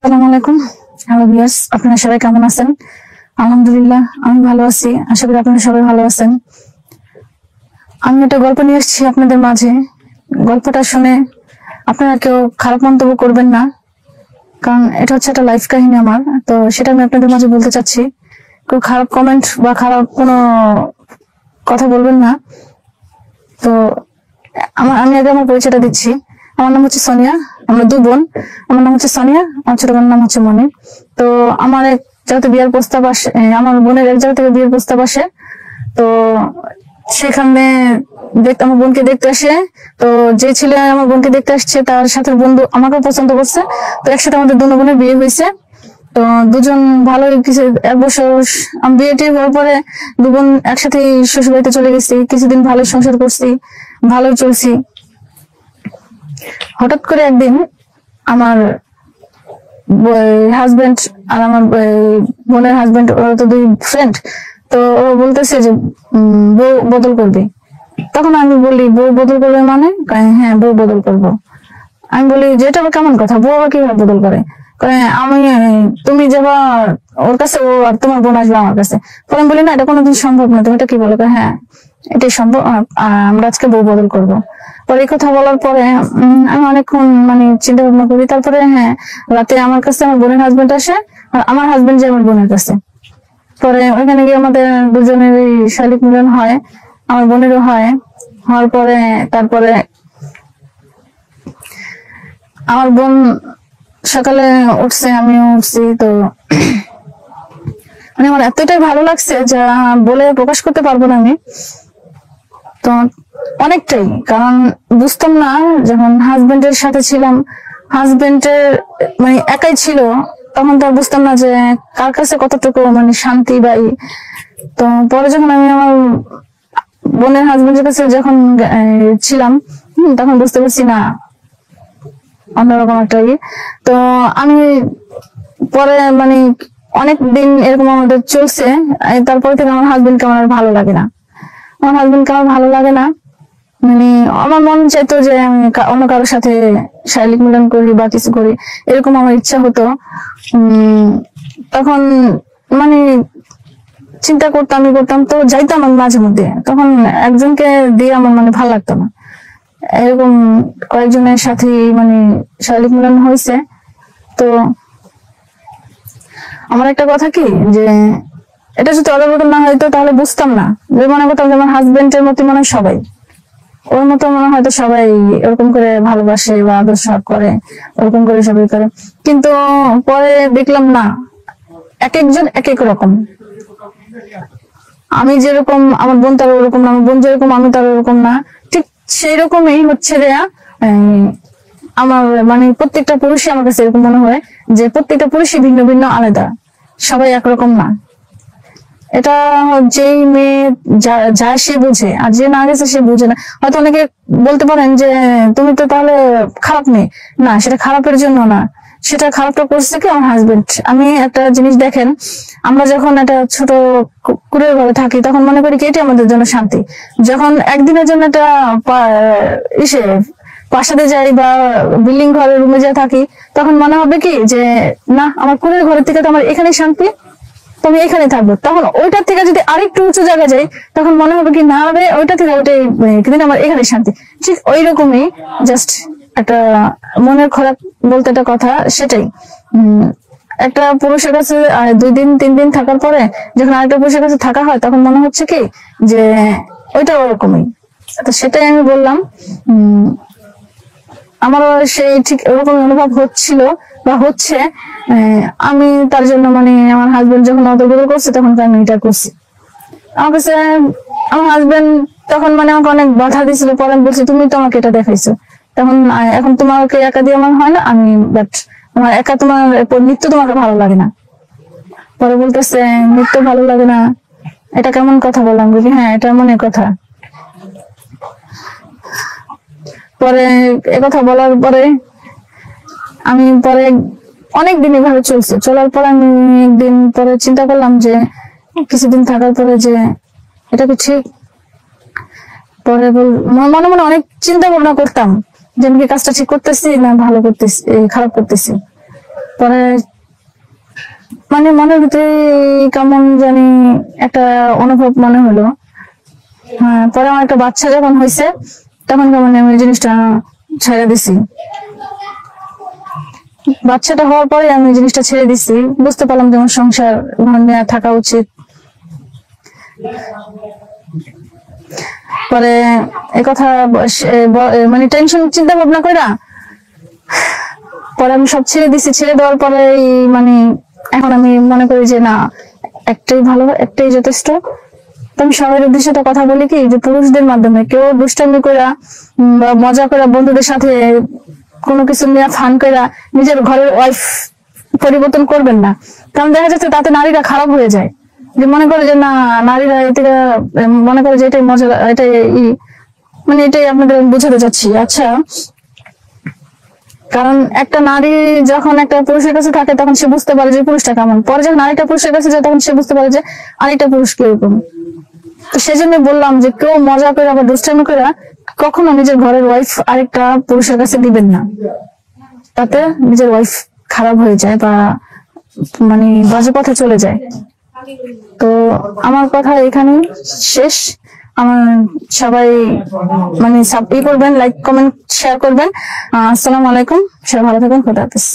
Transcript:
আসসালামু আলাইকুম। Hello viewers, আপনারা সবাই কেমন আছেন? আলহামদুলিল্লাহ আমি ভালো আছি, আশা করি আপনারা সবাই ভালো আছেন। আমি একটা গল্প নিয়ে এসেছি আপনাদের মাঝে। গল্পটা শুনে আপনারা কেউ খারাপ মন্তব্য করবেন না, কারণ এটা হচ্ছে একটা লাইফ কাহিনী আমার, তো সেটা আমি আপনাদের মাঝে বলতে চাচ্ছি। কেউ খারাপ কমেন্ট বা খারাপ কোনো কথা বলবেন না। তো আমি আগে আমার পরিচয়টা দিচ্ছি। আমার নাম হচ্ছে সোনিয়া, আমরা দু বোন। আমার নাম হচ্ছে সোনিয়া, আমার ছোট বোনের নাম হচ্ছে মনি। তো আমার এক জায়গাতে বিয়ের প্রস্তাব আসে, আমার বোনের এক জায়গা থেকে বিয়ের প্রস্তাব আসে। তো সেখানে আমার বোনকে দেখতে আসে। তো যে ছেলে আমার বোনকে দেখতে আসছে তার সাথে বন্ধু আমাকেও পছন্দ করছে। তো একসাথে আমাদের দুনো বোনের বিয়ে হয়েছে। তো দুজন ভালো কিছু এক বছর বিয়েটি হওয়ার পরে দু বোন একসাথে শ্বশুর বাড়িতে চলে গেছি। কিছুদিন ভালো সংসার করছি, ভালোই চলছি। হঠাৎ করে একদিন আমার হাজবেন্ড আর আমার বোনের হাজবেন্ড, ওরা তো দুই ফ্রেন্ড, তো ও বলতেছে যে বউ বদল করবে। তখন আমি বলি বউ বদল করবে মানে? হ্যাঁ বউ বদল করবো। আমি বলি যে এটা কেমন কথা, বউ আবার কিভাবে বদল করে? আমি তুমি যাবা ওর কাছে, ও আর তোমার বোন আসবে আমার কাছে। পরে আমি বলি না, এটা কোনোদিন সম্ভব না, তুমি এটা কি বলো? হ্যাঁ এটাই সম্ভব, আমরা আজকে বউ বদল করবো। পরে এই কথা বলার পরে আমি অনেকক্ষণ চিন্তা ভাবনা করি। তারপরে হ্যাঁ, রাতে আমার কাছে আমার বোনের হাজবেন্ড আসে, আর আমার হাজবেন্ড যায় আমার বোনের কাছে। পরে ওইখানে গিয়ে আমাদের দুজনের শারীরিক মিলন হয়, আমার বোনেরও হয়। হওয়ার পরে তারপরে আমার বোন সকালে উঠছে, আমিও উঠছি। তো আমার এতটাই ভালো লাগছে যা বলে প্রকাশ করতে পারবো না আমি। তো অনেকটাই, কারণ বুঝতাম না যখন হাজবেন্ডের সাথে ছিলাম, হাজবেন্ডের একাই ছিল, তখন তো বুঝতাম না যে কার কাছে কতটুকু শান্তি পাই। তো পরে যখন আমি আমার বোনের হাজবেন্ডের কাছে যখন ছিলাম, তখন বুঝতে পারছি না অন্যরকম একটা তো আমি পরে অনেক দিন এরকম আমাদের চলছে। তারপর থেকে আমার হাজবেন্ডকে আমার ভালো লাগে না, আমার হাজবেন্ডকে আমার ভালো লাগে না। আমার মন চাইতো যে আমি অন্য কারোর সাথে শারীরিক মিলন করি বা কিছু করি, এরকম আমার ইচ্ছা হতো। তখন চিন্তা করতাম, তো যাইতাম আমি মাঝে মধ্যে। তখন একজনকে দিয়ে আমার ভালো লাগতো না। এরকম কয়েকজনের সাথে শারীরিক মিলন হয়েছে। তো আমার একটা কথা কি, যে এটা যদি অদবদল না হয়তো তাহলে বুঝতাম না, যে মনে করতাম যে আমার হাজবেন্ডের মতো মনে হয় সবাই, ওর মতো মনে হয়তো সবাই ওরকম করে ভালোবাসে বা আদর সব করে, ওরকম করে সবাই করে। কিন্তু পরে দেখলাম না, এক একজন এক এক রকম। আমি যেরকম আমার বোন তার ওরকম না, আমার বোন যেরকম আমি তার ওরকম না। ঠিক সেই রকমই হচ্ছে রে আমার প্রত্যেকটা পুরুষই আমার কাছে এরকম মনে হয় যে প্রত্যেকটা পুরুষই ভিন্ন ভিন্ন, আলাদা, সবাই একরকম না। এটা যেই মেয়ে যা সে বুঝে, আর যে না গেছে সে বুঝে না। হয়তো অনেকে বলতে পারেন যে তুমি তো তাহলে খারাপ মেয়ে। না, সেটা খারাপের জন্য না, সেটা খারাপটা করছে কি আমার হাজবেন্ড। আমি একটা জিনিস দেখেন, আমরা যখন একটা ছোট কুড়ের ঘরে থাকি তখন মনে করি কি এটি আমাদের জন্য শান্তি। যখন একদিনের জন্য একটা প্রাসাদে যাই বা বিল্ডিং ঘরে রুমে যাই থাকি, তখন মনে হবে কি যে না, আমার কুড়ের ঘরের থেকে তো আমার এখানে শান্তি, তো আমি এখানে থাকবো। তখন ওইটার থেকে যদি আরেকটু উঁচু জায়গা যাই, তখন মনে হবে কি না রে, ওইটা থেকে ওইটাই কিন্তু আমার এখানে শান্তি। ঠিক ওই রকমই জাস্ট একটা মনের খারাপ বলতে একটা কথা, সেটাই। একটা পুরুষের কাছে 2 দিন 3 দিন থাকার পরে যখন আরেকটা পুরুষের কাছে থাকা হয়, তখন মনে হচ্ছে কি যে ওইটা ওরকমই। তো সেটাই আমি বললাম, আমারও সেই ঠিক ওরকম অনুভব হচ্ছিল বা হচ্ছে। আমি তার জন্য আমার হাজবেন্ড যখন অদল করছে তখন আমি এটা করছি। আমার কাছে আমার হাজবেন্ড তখন আমাকে অনেক বাধা দিছিল। পরে আমি বলছি তুমি তো আমাকে এটা দেখাইছো, তখন এখন তোমাকে একা দিয়ে আমার হয় না, আমি বাট আমার একা তোমার মৃত্যু তোমাকে ভালো লাগে না। পরে বলতেছে মৃত্যু ভালো লাগে না, এটা কেমন কথা বললাম? বলি হ্যাঁ এটা মনের কথা। পরে একথা বলার পরে আমি পরে অনেকদিন এভাবে চলছে, চলার পর আমি একদিন পরে চিন্তা করলাম যে কিছুদিন থাকার পরে যে এটা কি ঠিক। পরে মনে মনে অনেক চিন্তা ভাবনা করতাম যে আমি কি কাজটা ঠিক করতেছি না ভালো করতেছি, খারাপ করতেছি। পরে মানে মনের ভিতরে কেমন জানি একটা অনুভব মনে হলো। হ্যাঁ, পরে আমার একটা বাচ্চা যখন হয়েছে তখন কেমন আমি এই জিনিসটা ছেড়ে দিছি। বাচ্চাটা হওয়ার পরে আমি এই জিনিসটা ছেড়ে দিছি, বুঝতে পারলাম যে আমার সংসার নিয়ে থাকা উচিত। পরে একথা মানে টেনশন চিন্তা ভাবনা কইরা পরে আমি সব ছেড়ে দিছি। ছেড়ে দেওয়ার পরে মানে এখন আমি মনে করি যে না, একটাই ভালো, একটাই যথেষ্ট। তো আমি সবার উদ্দেশ্যে একটা কথা বলি কি, যে পুরুষদের মাধ্যমে কেউ দুষ্টামি কইরা বা মজা কইরা বন্ধুদের সাথে কোনো কিছু নিয়ে ফান কইরা নিজের ঘরের ওয়াইফ পরিবর্তন করবেন না। কারণ দেখা যাচ্ছে তাতে নারীরা খারাপ হয়ে যায়, যে মনে করে যে না, নারীরা এতে মনে করে যে এটাই মজা, এটাই মানে এটাই আপনাদের বোঝাতে চাচ্ছি। আচ্ছা, কারণ একটা নারী যখন একটা পুরুষের কাছে থাকে তখন সে বুঝতে পারে যে পুরুষটা কেমন, পরে যখন আরেকটা পুরুষের কাছে যায় তখন সে বুঝতে পারে যে আরেকটা পুরুষ কিরকম। তো সেজন্য বললাম যে কেউ মজা করে আবার দুষ্টামি করে কখনো নিজের ঘরের ওয়াইফ আরেকটা পুরুষের কাছে দিবেন না, তাতে নিজের ওয়াইফ খারাপ হয়ে যায় বা মানে বাজে পথে চলে যায়। তো আমার কথা এখানেই শেষ। আমার সবাই মানে সাবস্ক্রাইব করবেন, লাইক কমেন্ট শেয়ার করবেন। আসসালামু আলাইকুম, সবাই ভালো থাকুন, খোদা হাফেজ।